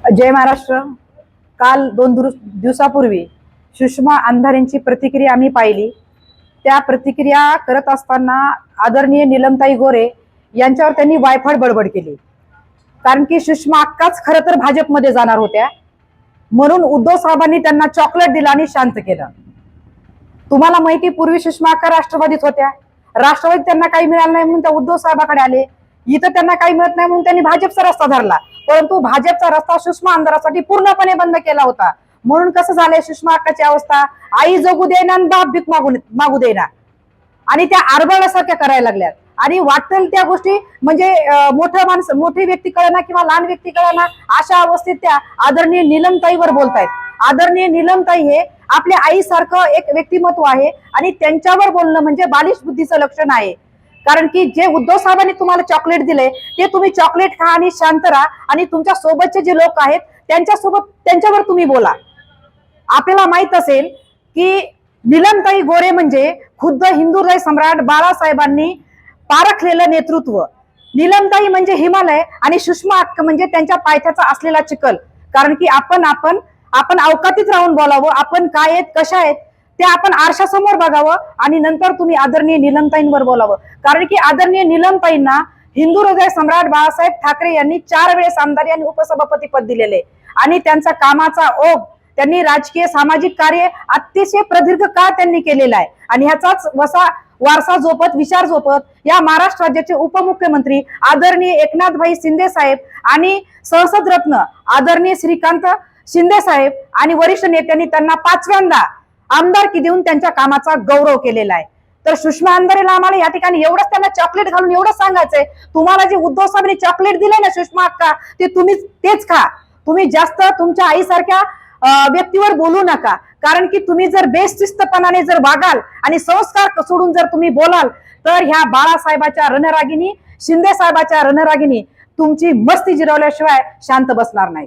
जय महाराष्ट्र। काल 2 दिवसापूर्वी सुषमा अंधारेंची प्रतिक्रिया आम्ही पाहिली। त्या प्रतिक्रिया करत असताना आदरणीय नीलमताई गोरे यांच्यावर त्यांनी वायफळ बडबड केली, कारण की सुषमा अक्काच खरं तर भाजपमध्ये जाणार होत्या, म्हणून उद्धव साहेबांनी त्यांना चॉकलेट दिलं आणि शांत केलं। तुम्हाला माहिती, पूर्वी सुषमा अक्का राष्ट्रवादीत होत्या, राष्ट्रवादीत त्यांना काही मिळालं नाही म्हणून त्या उद्धव साहेबांकडे आले। इथं त्यांना काही मिळत नाही म्हणून त्यांनी भाजपचा रस्ता धरला, परंतु भाजपचा रस्ता सुषमा अंधारासाठी पूर्णपणे बंद केला होता। म्हणून कसं झालंय सुषमा अक्काची अवस्था, आई जगू देना आणि बाप भीक मागू देना, आणि त्या आरबळल्यासारख्या करायला लागल्यात। आणि वाटेल त्या गोष्टी म्हणजे मोठी व्यक्ती कळना किंवा लहान व्यक्ती कळना, अशा अवस्थेत त्या आदरणीय नीलमताईवर बोलतायत। आदरणीय नीलमताई हे आपल्या आईसारखं एक व्यक्तिमत्व आहे, आणि त्यांच्यावर बोलणं म्हणजे बालिश बुद्धीचं लक्षण आहे। कारण की जे उद्धव साहेबांनी तुम्हाला चॉकलेट दिले ते तुम्ही चॉकलेट खा आणि शांत राहा, आणि तुमच्या सोबतचे जे लोक आहेत त्यांच्यावर तुम्ही बोला। आपल्याला माहित असेल की नीलमताई गोरे म्हणजे खुद्द हिंदू हृदय सम्राट बाळासाहेबांनी पारखलेलं नेतृत्व। नीलमताई म्हणजे हिमालय आणि सुषमा अक्का म्हणजे त्यांच्या पायथ्याचा असलेला चिखल। कारण की आपण अवकातीत राहून बोलावं, आपण काय आहेत कशा आहेत ते आपण आरशासमोर बघावं, आणि नंतर तुम्ही आदरणीय नीलमताईंवर बोलावं। कारण की आदरणीय नीलमताईंना हिंदू हृदय सम्राट बाळासाहेब ठाकरे यांनी 4 वेळेस आमदारी आणि उपसभापती पद दिलेले, आणि त्यांचा कामाचा ओघ, त्यांनी राजकीय सामाजिक कार्य अतिशय प्रदीर्घ काळ त्यांनी केलेला आहे। आणि ह्याचाच वारसा जोपत विचार जोपत या महाराष्ट्र राज्याचे उपमुख्यमंत्री आदरणीय एकनाथभाई शिंदे साहेब आणि संसद रत्न आदरणीय श्रीकांत शिंदे साहेब आणि वरिष्ठ नेत्यांनी त्यांना 5व्यांदा आमदारकी देऊन त्यांच्या कामाचा गौरव केलेला आहे। तर सुषमा अंधारेला आम्हाला या ठिकाणी एवढंच त्यांना चॉकलेट घालून एवढं सांगायचंय, तुम्हाला जे उद्धव साहेबांनी चॉकलेट दिले ना सुषमा अक्का, ते तुम्ही तेच खा। तुम्ही जास्त तुमच्या आईसारख्या व्यक्तीवर बोलू नका, कारण की तुम्ही जर बेशिस्तपणाने जर वागाल आणि संस्कार सोडून जर तुम्ही बोलाल तर ह्या बाळासाहेबाच्या रणरागिणी, शिंदे साहेबाच्या रणरागिणी तुमची मस्ती जिरवल्याशिवाय शांत बसणार नाही।